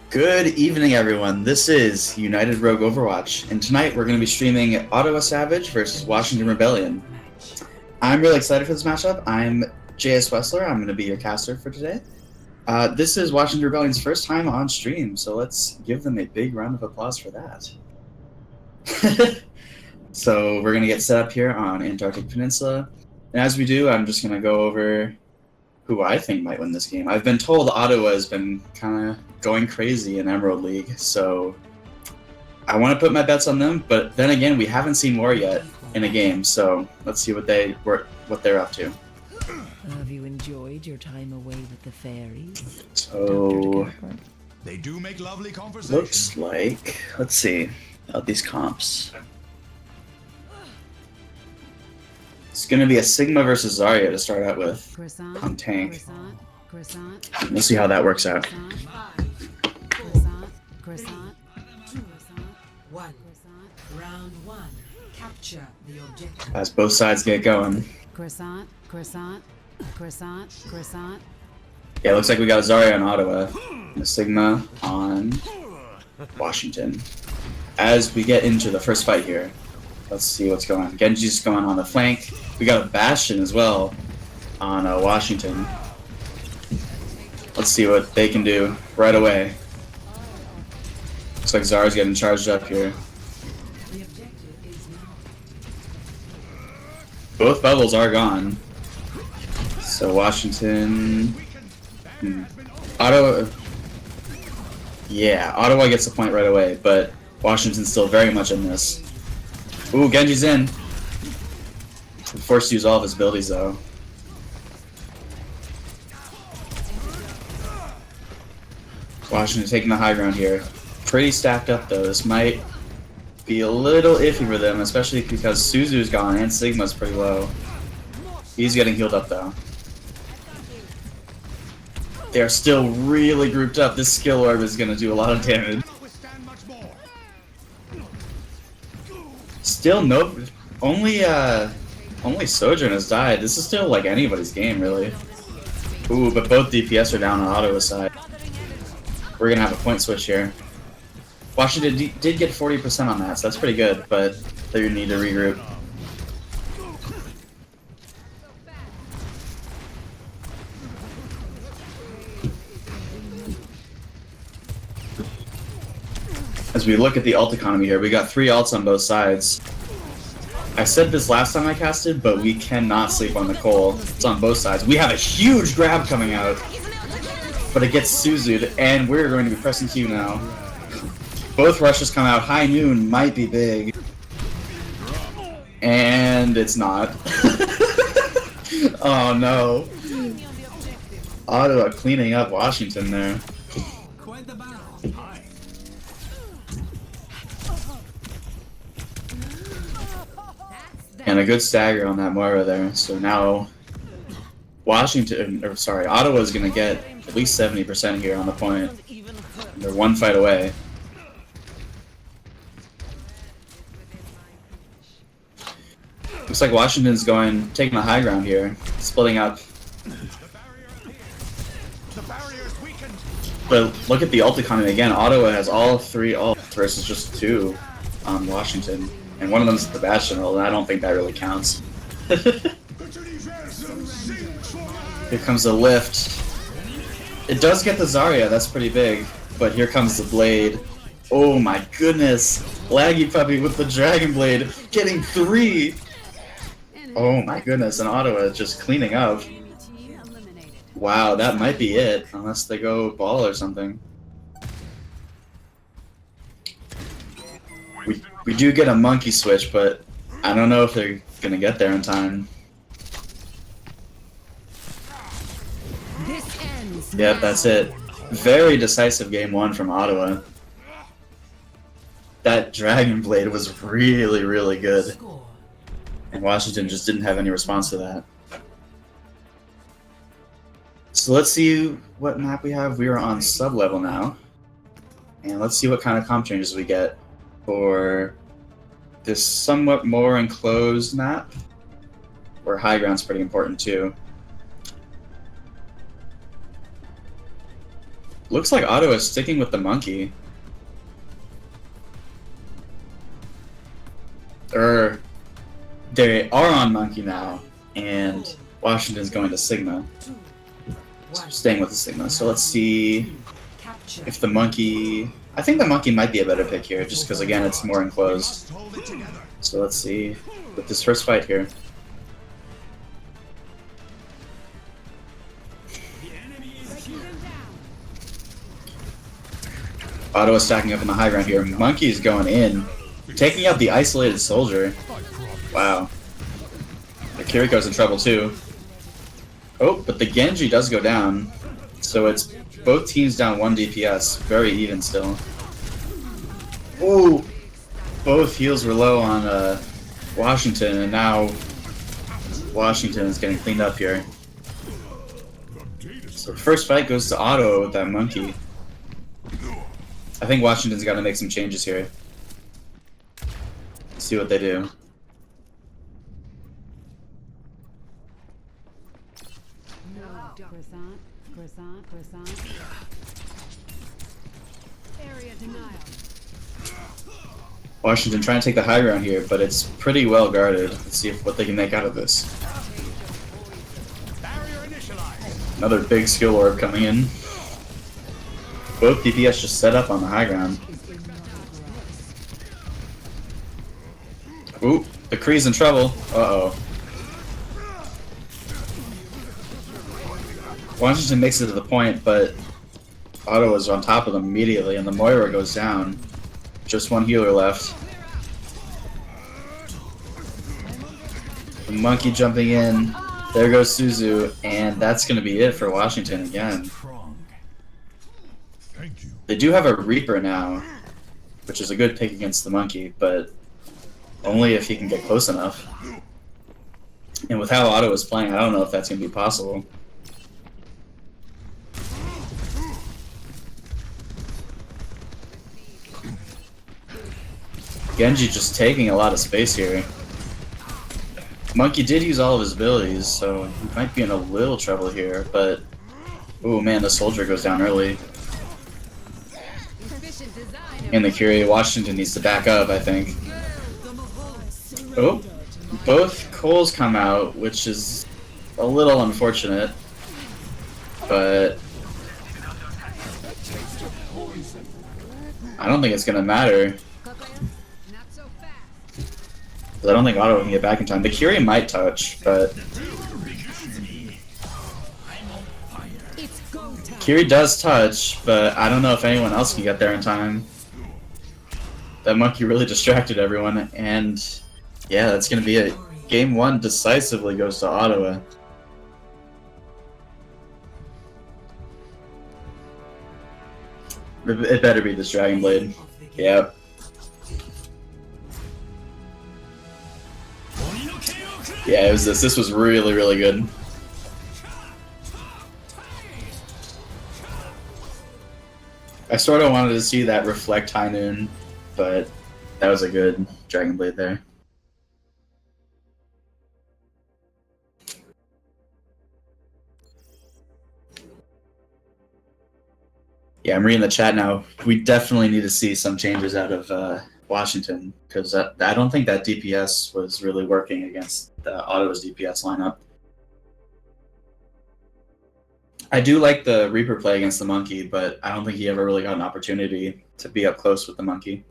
Good evening, everyone. This is United Rogue Overwatch, and tonight we're going to be streaming Ottawa Savage versus Washington Rebellion. I'm really excited for this matchup. I'm JS Wessler. I'm going to be your caster for today. This is Washington Rebellion's first time on stream, so let's give them a big round of applause for that. So we're going to get set up here on Antarctic Peninsula, and as we do, I'm just going to go over who I think might win this game. I've been told Ottawa has been kind of going crazy in Emerald League, so I want to put my bets on them, but then again, we haven't seen war yet in a game, so let's see what they're up to. Have you enjoyed your time away with the fairies? So they do make lovely conversation. Looks like, let's see about these comps. It's going to be a Sigma versus Zarya to start out with on tank. We'll see how that works out. Round one. Capture the objective. As both sides get going. Croissant. Yeah, looks like we got Zarya on Ottawa, and a Sigma on Washington. As we get into the first fight here, let's see what's going on. Genji's going on the flank. We got a Bastion as well on Washington. Let's see what they can do right away. Looks like Zarya's getting charged up here. Both bubbles are gone. So Washington... Ottawa... Yeah, Ottawa gets the point right away, but Washington's still very much in this. Ooh, Genji's in. Forced to use all of his abilities, though. Washington taking the high ground here. Pretty stacked up, though. This might be a little iffy for them, especially because Suzu's gone and Sigma's pretty low. He's getting healed up, though. They're still really grouped up. This skill orb is going to do a lot of damage. Still no... Only Sojourn has died. This is still like anybody's game, really. Ooh, but both DPS are down on Ottawa's side. We're going to have a point switch here. Washington did get 40% on that, so that's pretty good, but they need to regroup. As we look at the ult economy here, we got 3 ults on both sides. I said this last time I casted, but we cannot sleep on Nicole. It's on both sides. We have a huge grab coming out, but it gets Suzu'd, and we're going to be pressing Q now. Both rushes come out. High noon might be big. And it's not. Oh no. Ottawa cleaning up Washington there. And a good stagger on that Moira there. So now Ottawa's gonna get at least 70% here on the point. They're one fight away. Looks like Washington's taking the high ground here, splitting up. But look at the ult economy again. Ottawa has all 3 ults versus just 2 on Washington. And one of them's the Bastion ult, and I don't think that really counts. Here comes the lift. It does get the Zarya, that's pretty big. But here comes the Blade. Oh my goodness! Laggy Puppy with the Dragon Blade, getting 3! Oh my goodness, and Ottawa is just cleaning up. Wow, that might be it, unless they go ball or something. We do get a monkey switch, but I don't know if they're gonna get there in time. Yep, that's it. Very decisive game 1 from Ottawa. That Dragon Blade was really, really good. And Washington just didn't have any response to that. So let's see what map we have. We are on sub-level now. And let's see what kind of comp changes we get for this somewhat more enclosed map, where high ground's pretty important too. Looks like Ottawa is sticking with the monkey. They are on monkey now, and Washington's going to Sigma. Staying with the Sigma. So let's see if the monkey... I think the monkey might be a better pick here, just because, again, it's more enclosed. So let's see with this first fight here. Ottawa stacking up in the high ground here. Monkey's going in, taking out the isolated soldier. Wow. The Kiriko's in trouble too. Oh, but the Genji does go down. So it's both teams down 1 DPS. Very even still. Ooh! Both heals were low on Washington, and now Washington is getting cleaned up here. So the first fight goes to Ottawa with that monkey. I think Washington's got to make some changes here. Let's see what they do. Croissant. Area denial. Washington trying to take the high ground here, but it's pretty well guarded. Let's see what they can make out of this. Another big skill orb coming in. Both DPS just set up on the high ground. Ooh, the Kree's in trouble. Uh-oh. Washington makes it to the point, but Ottawa's on top of them immediately, and the Moira goes down. Just one healer left. The monkey jumping in. There goes Suzu, and that's going to be it for Washington again. They do have a Reaper now, which is a good pick against the monkey, but only if he can get close enough. And with how Ottawa's playing, I don't know if that's going to be possible. Genji just taking a lot of space here. Monkey did use all of his abilities, so he might be in a little trouble here, but... Oh man, the soldier goes down early. And the Curie, Washington needs to back up, I think. Oh, both Coles come out, which is a little unfortunate, but... I don't think it's gonna matter. I don't think Ottawa can get back in time. The Curie might touch, but... Curie does touch, but I don't know if anyone else can get there in time. That monkey really distracted everyone, and yeah, that's going to be it. Game 1 decisively goes to Ottawa. It better be this Dragon Blade. Yep. Yeah, it was this. This was really, really good. I sort of wanted to see that reflect High Noon, but that was a good Dragon Blade there. Yeah, I'm reading the chat now. We definitely need to see some changes out of Washington, because I don't think that DPS was really working against Ottawa's DPS lineup. I do like the Reaper play against the monkey, but I don't think he ever really got an opportunity to be up close with the monkey.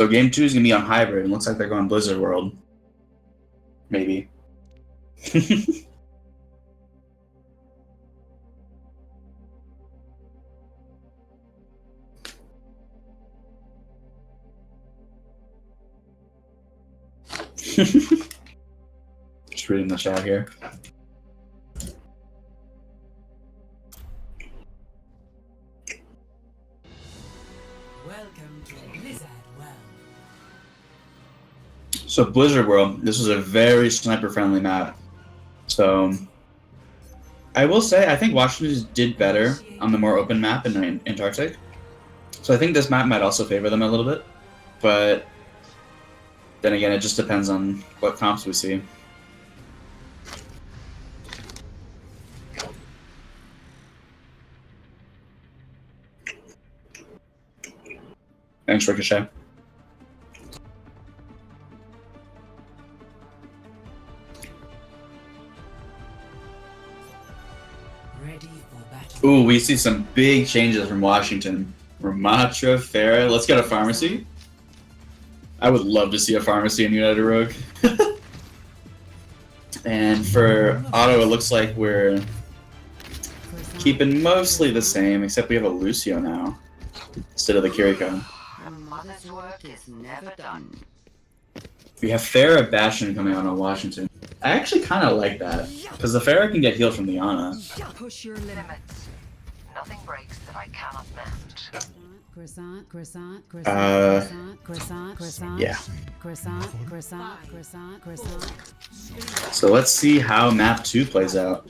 So game 2 is gonna be on hybrid, and looks like they're going Blizzard World. Maybe. Just reading the chat here. Welcome to Blizzard World. So Blizzard World, this was a very sniper-friendly map. So I will say, I think Washington did better on the more open map in Antarctic. So I think this map might also favor them a little bit. But then again, it just depends on what comps we see. Thanks, Ricochet. Ready for battle. Ooh, we see some big changes from Washington. Ramatra, Farah. Let's get a pharmacy. I would love to see a pharmacy in United Rogue. And for Ottawa, it looks like we're keeping mostly the same, except we have a Lucio now instead of the Kiriko. Her mother's work is never done. We have Farah Bastion coming out on Washington. I actually kind of like that, because the Farah can get healed from the Ana. Push your limits. Nothing breaks that I cannot mend. Croissant, croissant, Uh, croissant, croissant, croissant, Yeah. croissant, croissant, croissant, croissant. So let's see how map 2 plays out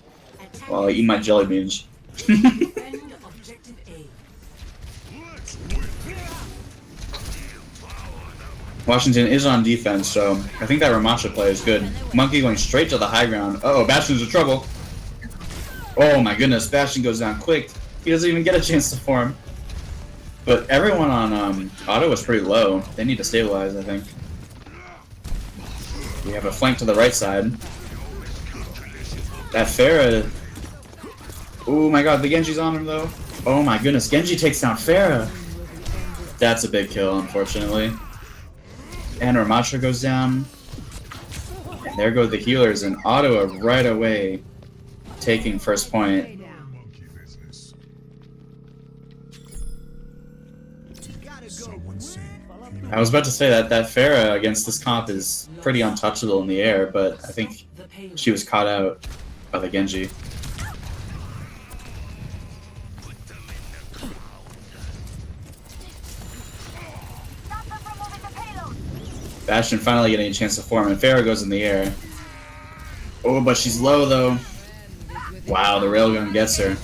while I eat my jelly beans. Defend objective A. Washington is on defense, so I think that Ramatra play is good. Monkey going straight to the high ground. Uh-oh, Bastion's in trouble. Oh my goodness, Bastion goes down quick. He doesn't even get a chance to form. But everyone on Ottawa's pretty low. They need to stabilize, I think. We have a flank to the right side. That Farah... Oh my god, the Genji's on him though. Oh my goodness, Genji takes down Farah. That's a big kill, unfortunately. And Ramatra goes down. And there go the healers, and Ottawa right away taking first point. I was about to say that Farah against this comp is pretty untouchable in the air, but I think she was caught out by the Genji. Bastion finally getting a chance to form, and Farah goes in the air. Oh, but she's low though. Wow, the railgun gets her.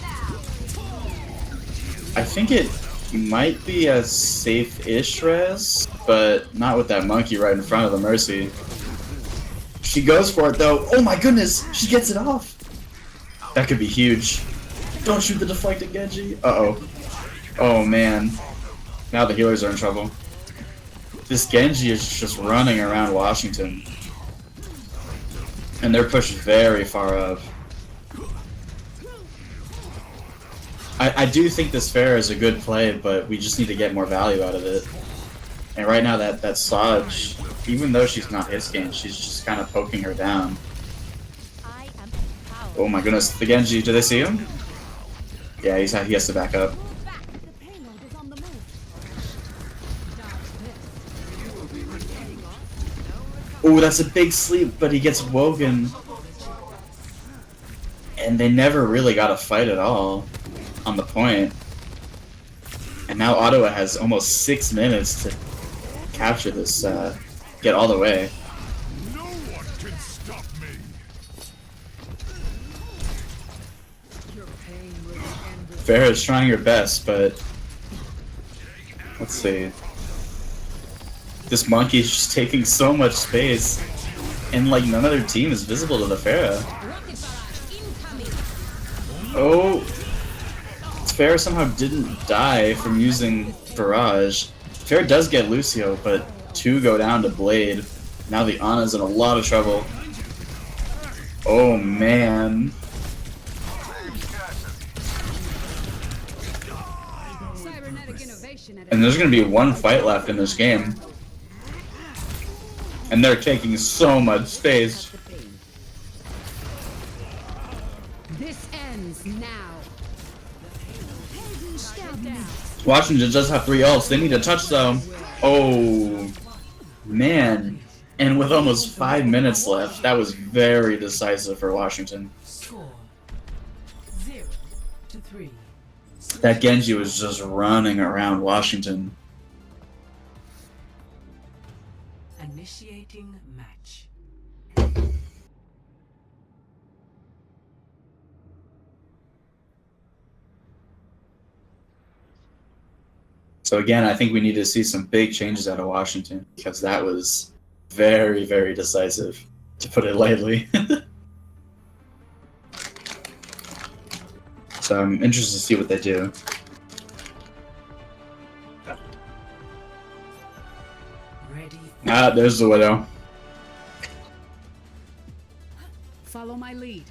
I think it might be a safe-ish res, but not with that monkey right in front of the Mercy. She goes for it though. Oh my goodness, she gets it off. That could be huge. Don't shoot the deflected Genji. Uh-oh. Oh man. Now the healers are in trouble. This Genji is just running around Washington. And they're pushed very far up. I do think this Farah is a good play, but we just need to get more value out of it. And right now that Saj, even though she's not his game, she's just kind of poking her down. Oh my goodness, the Genji, do they see him? Yeah, he has to back up. Oh, that's a big sleep, but he gets woken. And they never really got a fight at all on the point. And now Ottawa has almost 6 minutes to capture this, get all the way. No one can stop me. Farah's trying her best, but let's see. This monkey's just taking so much space, and like none other team is visible to the Farah. Oh, Farah somehow didn't die from using Barrage. Farah does get Lucio, but 2 go down to Blade. Now the Ana's in a lot of trouble. Oh man. And there's gonna be 1 fight left in this game. And they're taking so much space. This ends now. Washington does have 3 ults. They need a touch though. Oh, man. And with almost 5 minutes left, that was very decisive for Washington. Score 0-3. That Genji was just running around Washington. Initiating match. So again, I think we need to see some big changes out of Washington because that was very, very decisive, to put it lightly. So I'm interested to see what they do. Ready. Ah, there's the Widow. Follow my lead.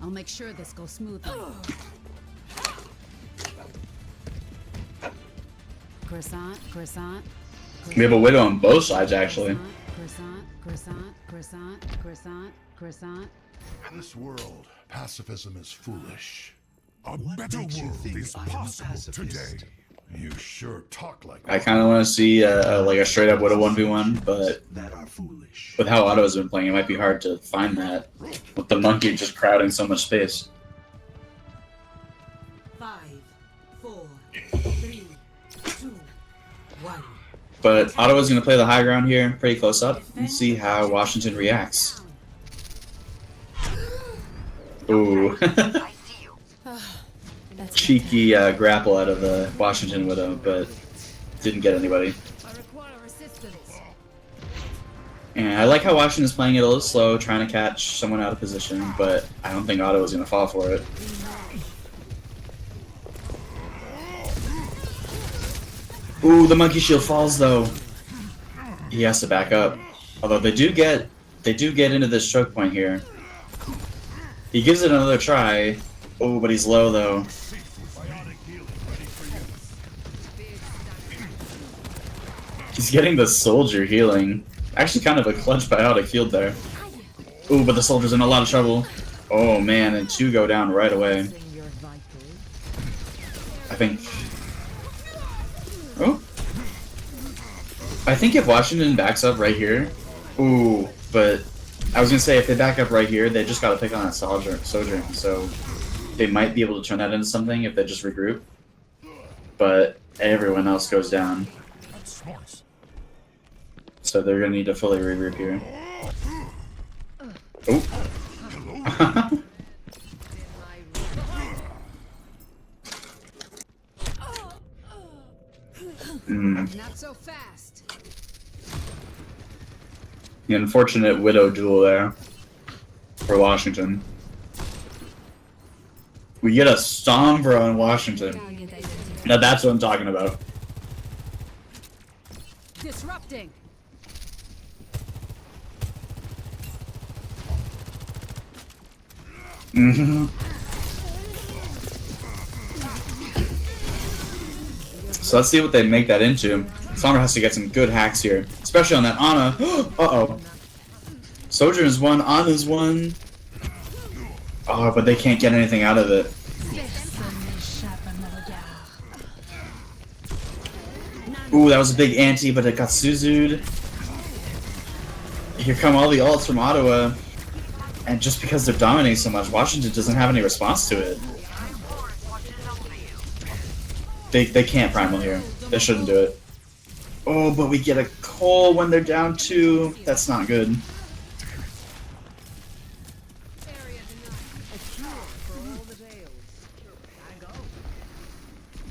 I'll make sure this goes smoothly. Croissant, croissant. We have a Widow on both sides, actually. Croissant, croissant, croissant, croissant, croissant. In this world, pacifism is foolish. A better world is possible today. You sure talk like I kind of want to see like a straight up Widow 1v1, but that are foolish. with how Ottawa's been playing, it might be hard to find that. With the monkey just crowding so much space. 5, 4, 3, 2, 1. But Ottawa's going to play the high ground here, pretty close up, and see how Washington reacts. Ooh. I see you. Cheeky grapple out of the Washington Widow, but didn't get anybody. I require assistance. And I like how Washington's playing it a little slow, trying to catch someone out of position, but I don't think Ottawa's going to fall for it. Ooh, the monkey shield falls though. He has to back up. Although they do get into this choke point here. He gives it another try. Oh, but he's low though. He's getting the soldier healing. Actually kind of a clutch biotic field there. Ooh, but the soldier's in a lot of trouble. Oh man, and 2 go down right away. I think... Oh. I think if Washington backs up right here... Ooh, but... I was gonna say, if they back up right here, they just gotta pick on that sojourn, so... They might be able to turn that into something if they just regroup. But everyone else goes down. So they're gonna need to fully regroup here. Oh. Not so fast. The unfortunate Widow duel there for Washington. We get a Sombra on Washington. Now that's what I'm talking about. Disrupting. So let's see what they make that into. Sombra has to get some good hacks here, especially on that Ana. Uh-oh. Sojourn's one, Ana's one. Oh, but they can't get anything out of it. Ooh, that was a big anti, but it got Suzu'd. Here come all the ults from Ottawa. And just because they're dominating so much, Washington doesn't have any response to it. They can't primal here. They shouldn't do it. Oh, but we get a Cole when they're down 2. That's not good.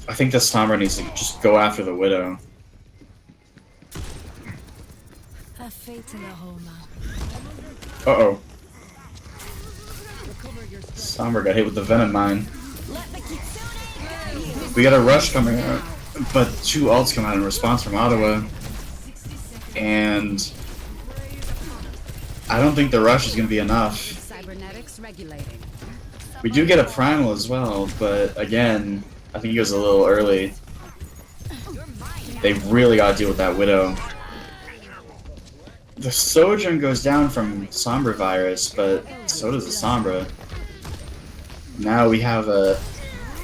I think the Sombra needs to just go after the Widow. Uh-oh. Sombra got hit with the Venom Mine. We got a rush coming out, but 2 ults come out in response from Ottawa. And I don't think the rush is going to be enough. Cybernetics regulating. We do get a primal as well, but again, I think he goes a little early. They really got to deal with that Widow. The Sojourn goes down from Sombra Virus, but so does the Sombra. Now we have a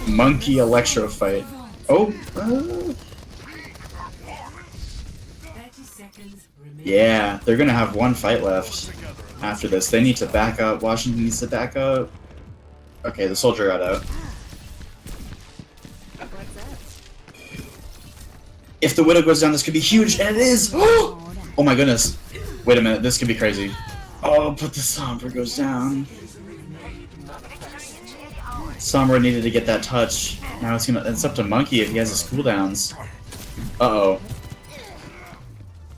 Monkey Electro fight. Oh! 30 seconds remaining. Yeah, they're gonna have one fight left after this. They need to back up. Washington needs to back up. Okay, the soldier got out. If the Widow goes down, this could be huge, and it is! Oh my goodness. Wait a minute, this could be crazy. Oh, but the Sombra goes down. Sombra needed to get that touch. Now it's up to Monkey if he has his cooldowns. Uh-oh.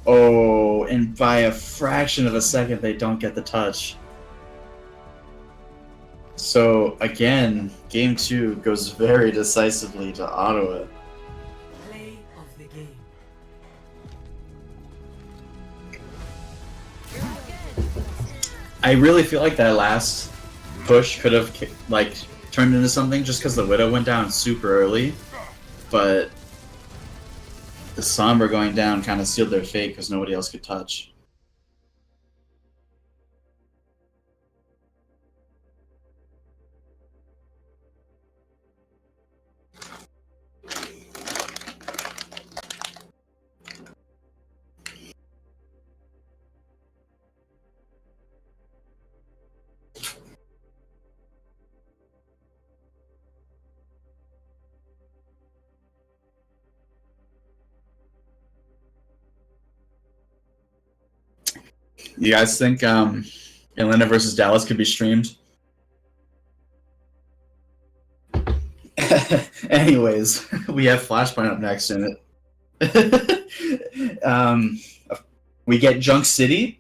Oh, and by a fraction of a second they don't get the touch. So again, game 2 goes very decisively to Ottawa. Play of the game. I really feel like that last push could have like turned into something just because the Widow went down super early, but the Sombra going down kind of sealed their fate because nobody else could touch. You guys think Atlanta versus Dallas could be streamed? Anyways, we have Flashpoint up next in it. We get Junk City.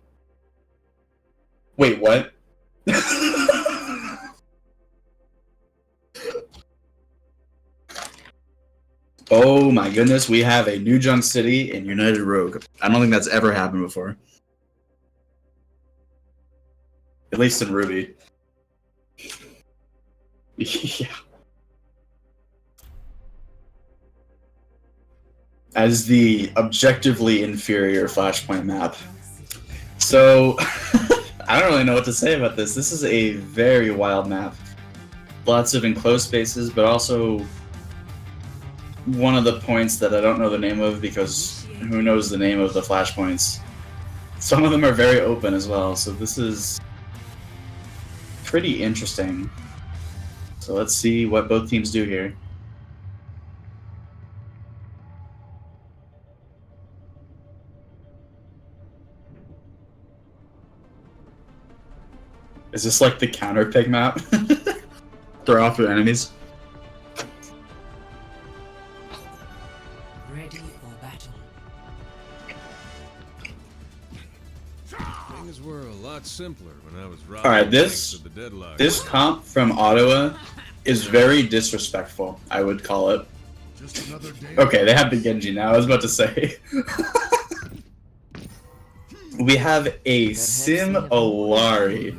Wait, what? Oh my goodness, we have a new Junk City in United Rogue. I don't think that's ever happened before. At least in Ruby. Yeah. As the objectively inferior Flashpoint map. So, I don't really know what to say about this. This is a very wild map. Lots of enclosed spaces, but also one of the points that I don't know the name of because who knows the name of the Flashpoints. Some of them are very open as well, so this is pretty interesting. So let's see what both teams do here. Is this like the counter pick map? Throw off your enemies? Ready for battle. Things were a lot simpler when I was robbing. Alright, this comp from Ottawa is very disrespectful, I would call it. Just another day. Okay, they have the Genji now, I was about to say. We have a Sim Olari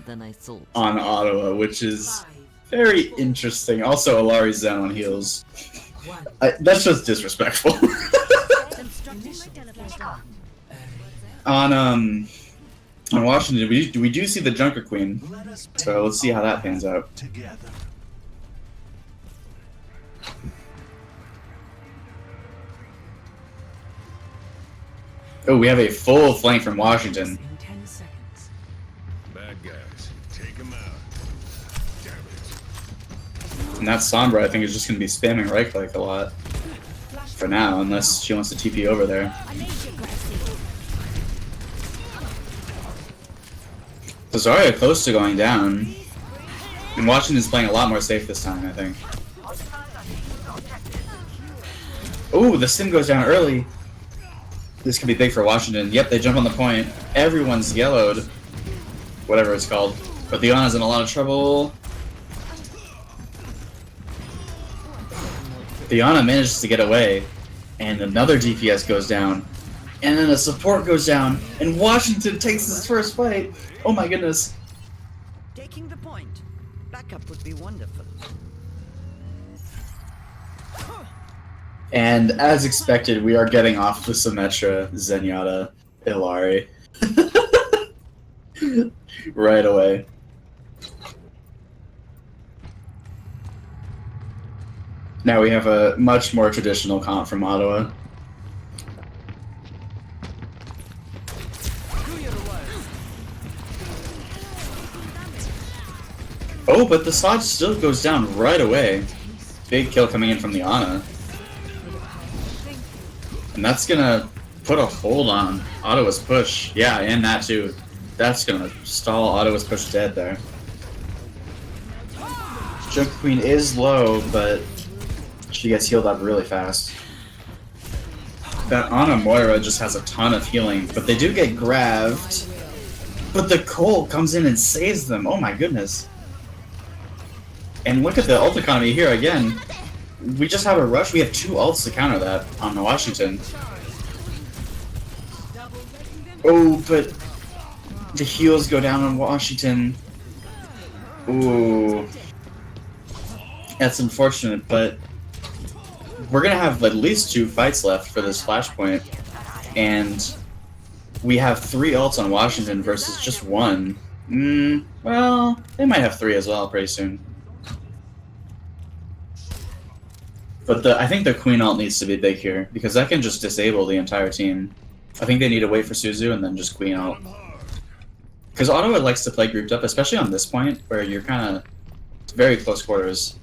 on Ottawa, which is very interesting. Also, Olari's Zen on heals. That's just disrespectful. On Washington, we do see the Junker Queen, so let's see how that pans out. Together. Oh, we have a full flank from Washington. In 10 seconds. Bad guys, take them out. Damn it. And that Sombra, I think, is just going to be spamming right click a lot. For now, unless she wants to TP over there. So Zarya close to going down. And Washington's playing a lot more safe this time, I think. Oh, the Sim goes down early. This could be big for Washington. Yep, they jump on the point. Everyone's yellowed. Whatever it's called. But Leona's in a lot of trouble. Leona manages to get away. And another DPS goes down. And then a support goes down. And Washington takes his first fight. Oh my goodness. Taking the point. Backup would be wonderful. And as expected, we are getting off the Symmetra, Zenyatta, Illari. Right away. Now we have a much more traditional comp from Ottawa. Oh, but the Sod still goes down right away. Big kill coming in from the Ana. And that's gonna put a hold on Ottawa's push. Yeah, and that too. That's gonna stall Ottawa's push dead there. Junker Queen is low, but she gets healed up really fast. That Ana Moira just has a ton of healing, but they do get grabbed. But the Cole comes in and saves them. Oh my goodness. And look at the ult economy here again. We just have a rush. We have 2 ults to counter that on Washington. Oh, but the heals go down on Washington. Ooh. That's unfortunate, but we're gonna have at least 2 fights left for this flashpoint. And we have 3 ults on Washington versus just 1. Well, they might have 3 as well pretty soon. But I think the Queen ult needs to be big here, because that can just disable the entire team. I think they need to wait for Suzu and then just Queen ult. Because Ottawa likes to play grouped up, especially on this point, where you're kind of very close quarters.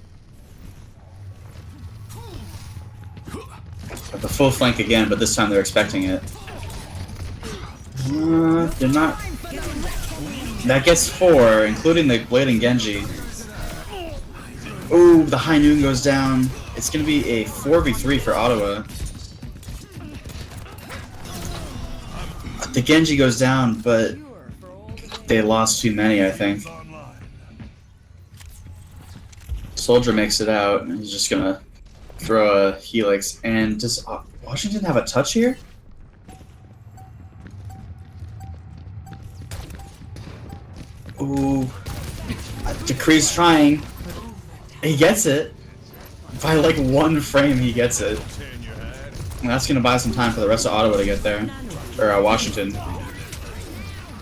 At the full flank again, but this time they're expecting it. They're not... That gets 4, including the Blading Genji. Ooh, the High Noon goes down. It's going to be a 4v3 for Ottawa. The Genji goes down, but they lost too many, I think. Soldier makes it out, and he's just going to throw a Helix. And does Washington have a touch here? Ooh. Decree's trying. He gets it. By like 1 frame, he gets it. And that's gonna buy some time for the rest of Ottawa to get there. Or Washington.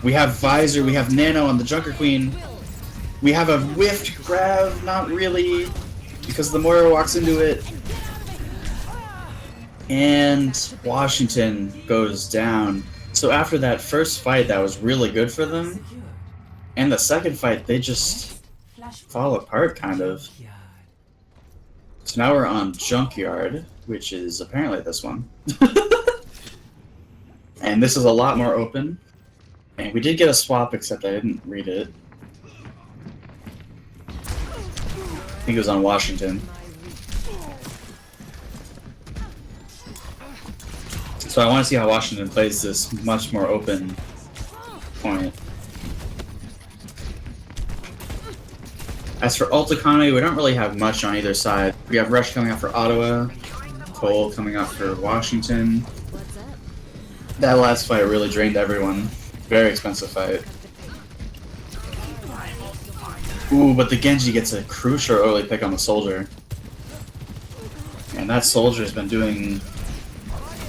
We have Visor, we have Nano on the Junker Queen. We have a whiffed grab, not really, because the Moira walks into it. And Washington goes down. So after that first fight, that was really good for them. And the second fight, they just fall apart, kind of. So now we're on Junkyard, which is apparently this one. And this is a lot more open. And we did get a swap, except I didn't read it. I think it was on Washington. So I want to see how Washington plays this much more open point. As for ult economy, we don't really have much on either side. We have Rush coming out for Ottawa, Cole coming out for Washington. That last fight really drained everyone. Very expensive fight. Ooh, but the Genji gets a crucial early pick on the Soldier. And that Soldier's been doing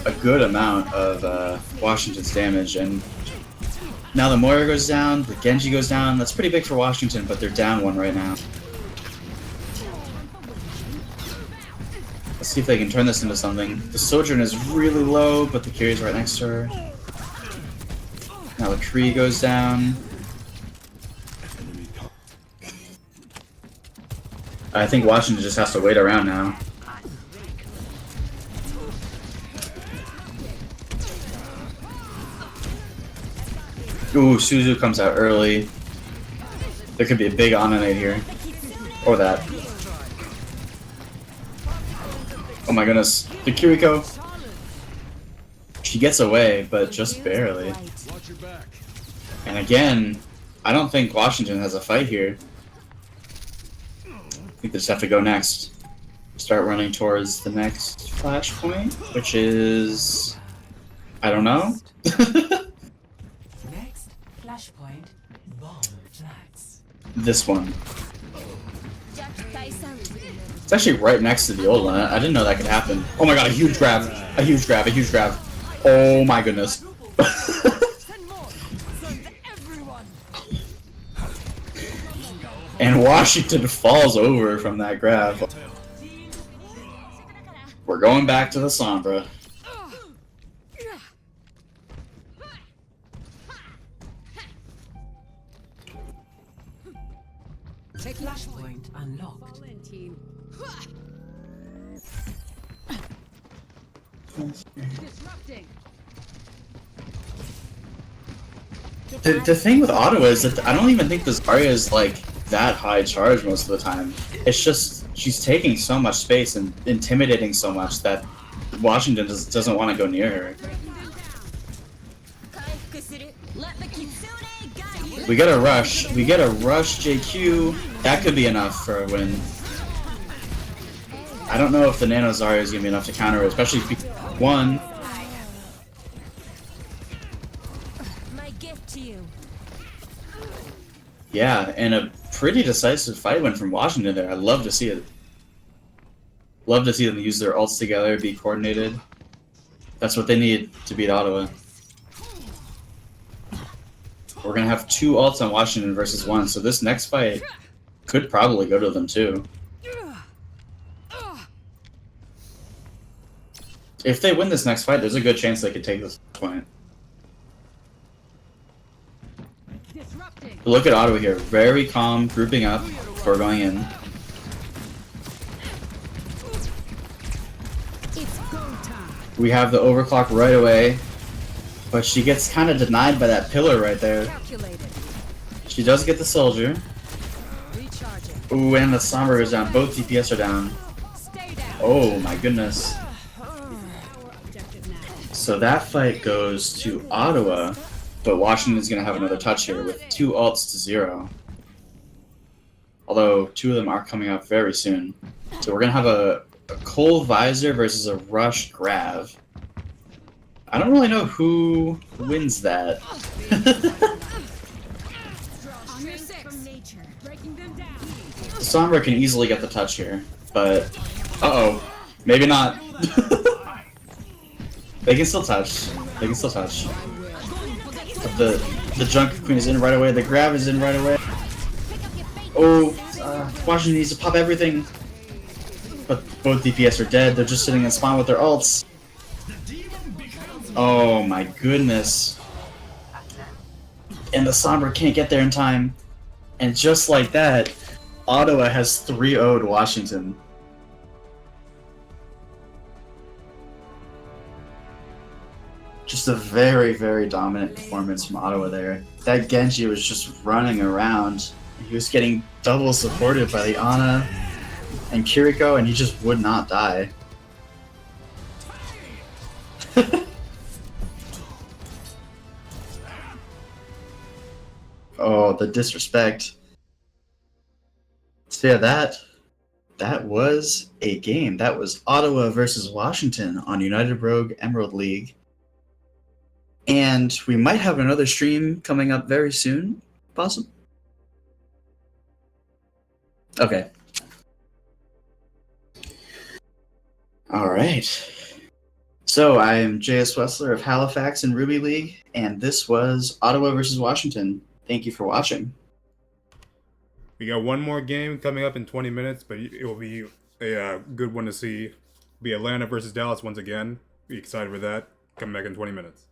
a good amount of Washington's damage, and now the Moira goes down, the Genji goes down. That's pretty big for Washington, but they're down 1 right now. Let's see if they can turn this into something. The Sojourn is really low, but the Kiri's right next to her. Now the Kree goes down. I think Washington just has to wait around now. Ooh, Suzu comes out early. There could be a big Onanate here. Or that. Oh my goodness. The Kiriko. She gets away, but just barely. And again, I don't think Washington has a fight here. I think they just have to go next. Start running towards the next flashpoint, which is... I don't know. Next flashpoint, bomb flags. This one. It's actually right next to the old one. I didn't know that could happen. Oh my god, a huge grab. A huge grab, a huge grab. Oh my goodness. And Washington falls over from that grab. We're going back to the Sombra. Take flashpoint unlocked. Fall in, team. Disrupting. The thing with Ottawa is that I don't even think the Zarya is like that high charge most of the time. It's just she's taking so much space and intimidating so much that Washington doesn't want to go near her. We get a rush. We get a rush JQ. That could be enough for a win. I don't know if the Nano Zarya is going to be enough to counter it, especially if we won. My gift to you. Yeah, and a pretty decisive fight win from Washington there. I'd love to see it. Love to see them use their ults together, be coordinated. That's what they need to beat Ottawa. We're gonna have 2 ults on Washington versus 1, so this next fight could probably go to them too. If they win this next fight, there's a good chance they could take this point. Disrupting. Look at Ottawa here, very calm, grouping up before going in. It's go time. We have the overclock right away, but she gets kind of denied by that pillar right there. Calculated. She does get the soldier. Recharging. Ooh, and the Sombra is down. Both DPS are down. Stay down. Oh my goodness. Our objective now. So that fight goes to Ottawa, but Washington's going to have another touch here with 2 ults to 0. Although 2 of them are coming up very soon. So we're going to have a Cole Visor versus a Rush Grav. I don't really know who wins that. On your 6. From nature. Breaking them down. Sombra can easily get the touch here, but uh-oh, maybe not. They can still touch. They can still touch. But the Junk Queen is in right away. The Grav is in right away. Oh, Washington needs to pop everything. But both DPS are dead. They're just sitting in spawn with their ults. Oh my goodness. And the Sombra can't get there in time. And just like that, Ottawa has 3-0'd Washington. Just a very, very dominant performance from Ottawa there. That Genji was just running around. He was getting double supported by the Ana and Kiriko, and he just would not die. Oh, the disrespect. So yeah, that was a game. That was Ottawa versus Washington on United Rogue Emerald League. And we might have another stream coming up very soon. Possible. Okay. All right. So I am JS Wessler of Halifax and Ruby League, and this was Ottawa versus Washington. Thank you for watching. We got one more game coming up in 20 minutes, but it will be a good one to see. Be Atlanta versus Dallas once again. Be excited for that. Come back in 20 minutes.